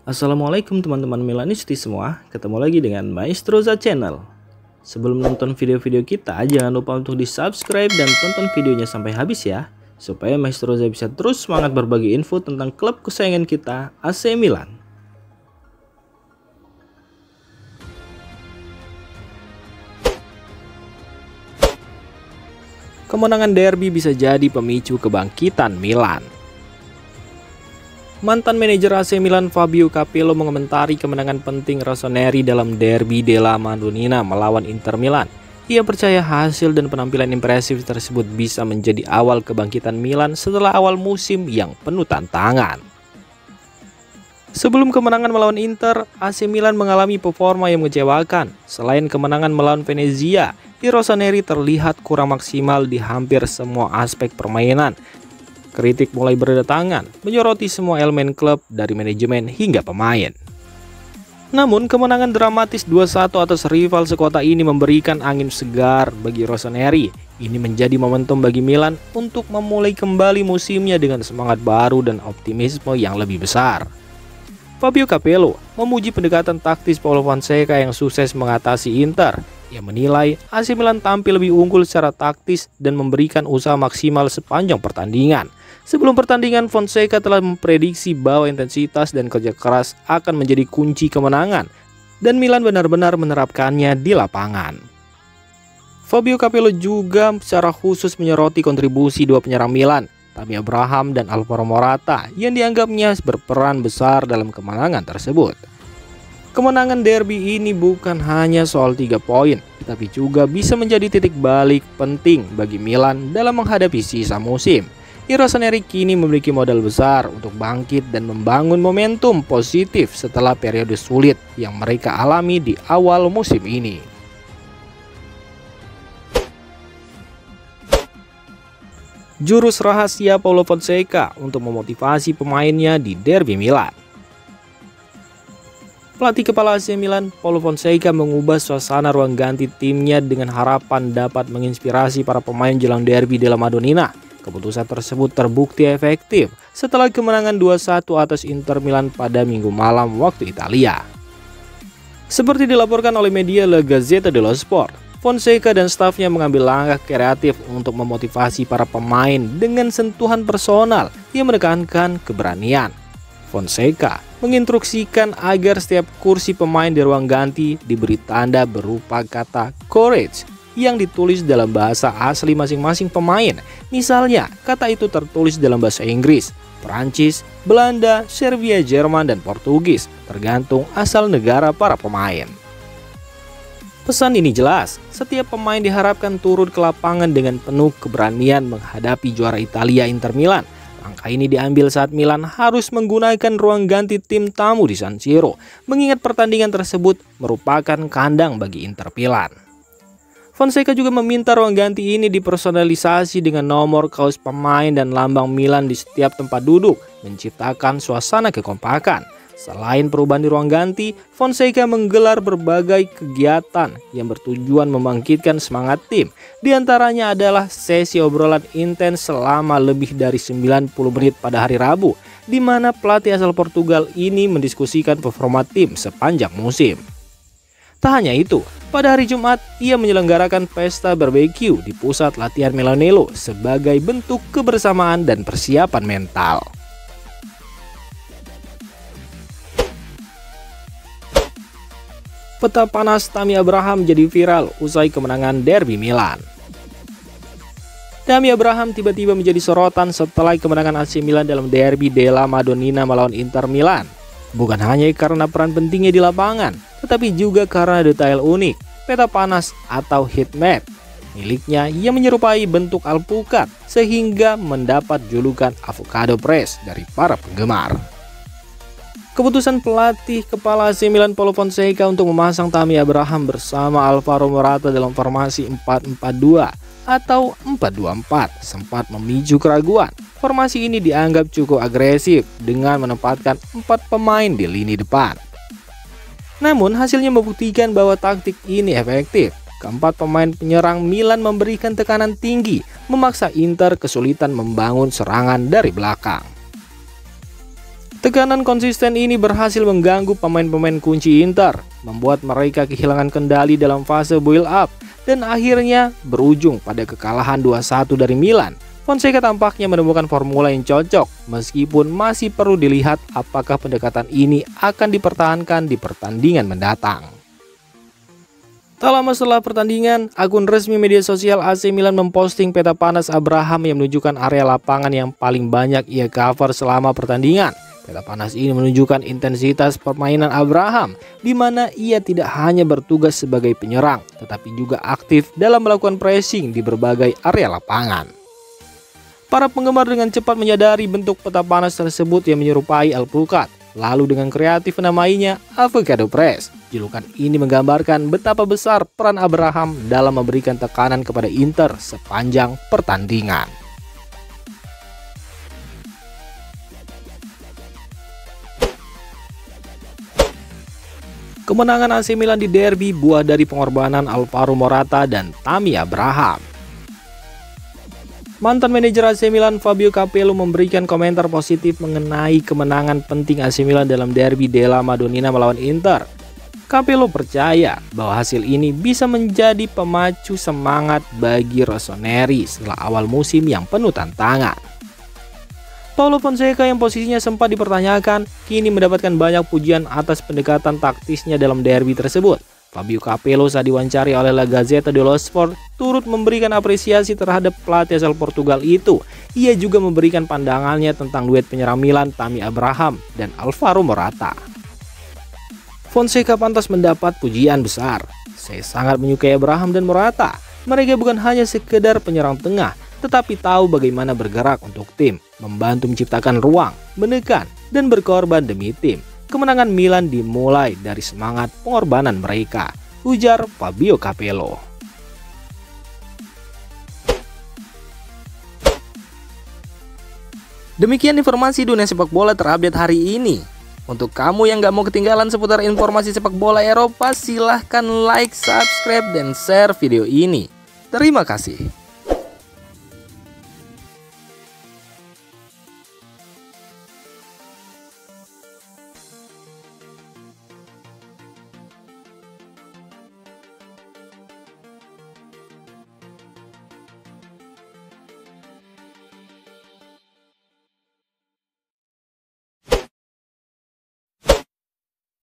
Assalamualaikum teman-teman Milanisti semua, ketemu lagi dengan Maestroza Channel. Sebelum nonton video-video kita, jangan lupa untuk di subscribe dan tonton videonya sampai habis ya, supaya Maestroza bisa terus semangat berbagi info tentang klub kesayangan kita, AC Milan. Kemenangan derby bisa jadi pemicu kebangkitan Milan. Mantan manajer AC Milan Fabio Capello mengomentari kemenangan penting Rossoneri dalam derby della Madonnina melawan Inter Milan. Ia percaya hasil dan penampilan impresif tersebut bisa menjadi awal kebangkitan Milan setelah awal musim yang penuh tantangan. Sebelum kemenangan melawan Inter, AC Milan mengalami performa yang mengecewakan. Selain kemenangan melawan Venezia, Rossoneri terlihat kurang maksimal di hampir semua aspek permainan. Kritik mulai berdatangan, menyoroti semua elemen klub dari manajemen hingga pemain. Namun kemenangan dramatis 2-1 atas rival sekota ini memberikan angin segar bagi Rossoneri. Ini menjadi momentum bagi Milan untuk memulai kembali musimnya dengan semangat baru dan optimisme yang lebih besar. Fabio Capello memuji pendekatan taktis Paulo Fonseca yang sukses mengatasi Inter. Ia menilai AC Milan tampil lebih unggul secara taktis dan memberikan usaha maksimal sepanjang pertandingan. Sebelum pertandingan, Fonseca telah memprediksi bahwa intensitas dan kerja keras akan menjadi kunci kemenangan, dan Milan benar-benar menerapkannya di lapangan. Fabio Capello juga secara khusus menyoroti kontribusi dua penyerang Milan, Tammy Abraham dan Alvaro Morata, yang dianggapnya berperan besar dalam kemenangan tersebut. Kemenangan derby ini bukan hanya soal 3 poin, tetapi juga bisa menjadi titik balik penting bagi Milan dalam menghadapi sisa musim. Rossoneri kini memiliki modal besar untuk bangkit dan membangun momentum positif setelah periode sulit yang mereka alami di awal musim ini. Jurus rahasia Paulo Fonseca untuk memotivasi pemainnya di derby Milan. Pelatih kepala AC Milan, Paulo Fonseca, mengubah suasana ruang ganti timnya dengan harapan dapat menginspirasi para pemain jelang derby della Madonnina. Keputusan tersebut terbukti efektif setelah kemenangan 2-1 atas Inter Milan pada Minggu malam waktu Italia. Seperti dilaporkan oleh media La Gazzetta dello Sport, Fonseca dan stafnya mengambil langkah kreatif untuk memotivasi para pemain dengan sentuhan personal yang menekankan keberanian. Fonseca menginstruksikan agar setiap kursi pemain di ruang ganti diberi tanda berupa kata courage yang ditulis dalam bahasa asli masing-masing pemain. Misalnya, kata itu tertulis dalam bahasa Inggris, Perancis, Belanda, Serbia, Jerman, dan Portugis, tergantung asal negara para pemain. Pesan ini jelas, setiap pemain diharapkan turun ke lapangan dengan penuh keberanian menghadapi juara Italia Inter Milan. Langkah ini diambil saat Milan harus menggunakan ruang ganti tim tamu di San Siro, mengingat pertandingan tersebut merupakan kandang bagi Inter Milan. Fonseca juga meminta ruang ganti ini dipersonalisasi dengan nomor kaos pemain dan lambang Milan di setiap tempat duduk, menciptakan suasana kekompakan. Selain perubahan di ruang ganti, Fonseca menggelar berbagai kegiatan yang bertujuan membangkitkan semangat tim. Di antaranya adalah sesi obrolan intens selama lebih dari 90 menit pada hari Rabu, di mana pelatih asal Portugal ini mendiskusikan performa tim sepanjang musim. Tak hanya itu, pada hari Jumat ia menyelenggarakan pesta barbeque di pusat latihan Milanello sebagai bentuk kebersamaan dan persiapan mental. Peta panas Tammy Abraham jadi viral usai kemenangan derby Milan. Tammy Abraham tiba-tiba menjadi sorotan setelah kemenangan AC Milan dalam derby della Madonnina melawan Inter Milan. Bukan hanya karena peran pentingnya di lapangan, tetapi juga karena detail unik, peta panas atau heat map miliknya yang menyerupai bentuk alpukat sehingga mendapat julukan avocado press dari para penggemar. Keputusan pelatih kepala AC Milan Paulo Fonseca untuk memasang Tammy Abraham bersama Alvaro Morata dalam formasi 4-4-2 atau 4-2-4 sempat memicu keraguan. Formasi ini dianggap cukup agresif dengan menempatkan 4 pemain di lini depan. Namun hasilnya membuktikan bahwa taktik ini efektif. Keempat pemain penyerang Milan memberikan tekanan tinggi, memaksa Inter kesulitan membangun serangan dari belakang. Tekanan konsisten ini berhasil mengganggu pemain-pemain kunci Inter, membuat mereka kehilangan kendali dalam fase build up, dan akhirnya berujung pada kekalahan 2-1 dari Milan. Fonseca tampaknya menemukan formula yang cocok, meskipun masih perlu dilihat apakah pendekatan ini akan dipertahankan di pertandingan mendatang. Tak lama setelah pertandingan, akun resmi media sosial AC Milan memposting peta panas Abraham yang menunjukkan area lapangan yang paling banyak ia cover selama pertandingan. Peta panas ini menunjukkan intensitas permainan Abraham, di mana ia tidak hanya bertugas sebagai penyerang, tetapi juga aktif dalam melakukan pressing di berbagai area lapangan. Para penggemar dengan cepat menyadari bentuk peta panas tersebut yang menyerupai alpukat, lalu dengan kreatif menamainya Avocado Press. Julukan ini menggambarkan betapa besar peran Abraham dalam memberikan tekanan kepada Inter sepanjang pertandingan. Kemenangan AC Milan di derby buah dari pengorbanan Alvaro Morata dan Tammy Abraham. Mantan manajer AC Milan Fabio Capello memberikan komentar positif mengenai kemenangan penting AC Milan dalam derby della Madonnina melawan Inter. Capello percaya bahwa hasil ini bisa menjadi pemacu semangat bagi Rossoneri setelah awal musim yang penuh tantangan. Paulo Fonseca yang posisinya sempat dipertanyakan, kini mendapatkan banyak pujian atas pendekatan taktisnya dalam derby tersebut. Fabio Capello saat diwawancari oleh La Gazzetta dello Sport turut memberikan apresiasi terhadap pelatih asal Portugal itu. Ia juga memberikan pandangannya tentang duet penyerang Milan Tammy Abraham dan Alvaro Morata. Fonseca pantas mendapat pujian besar. Saya sangat menyukai Abraham dan Morata. Mereka bukan hanya sekedar penyerang tengah, tetapi tahu bagaimana bergerak untuk tim, membantu menciptakan ruang, menekan, dan berkorban demi tim. Kemenangan Milan dimulai dari semangat pengorbanan mereka, ujar Fabio Capello. Demikian informasi dunia sepak bola terupdate hari ini. Untuk kamu yang gak mau ketinggalan seputar informasi sepak bola Eropa, silahkan like, subscribe, dan share video ini. Terima kasih.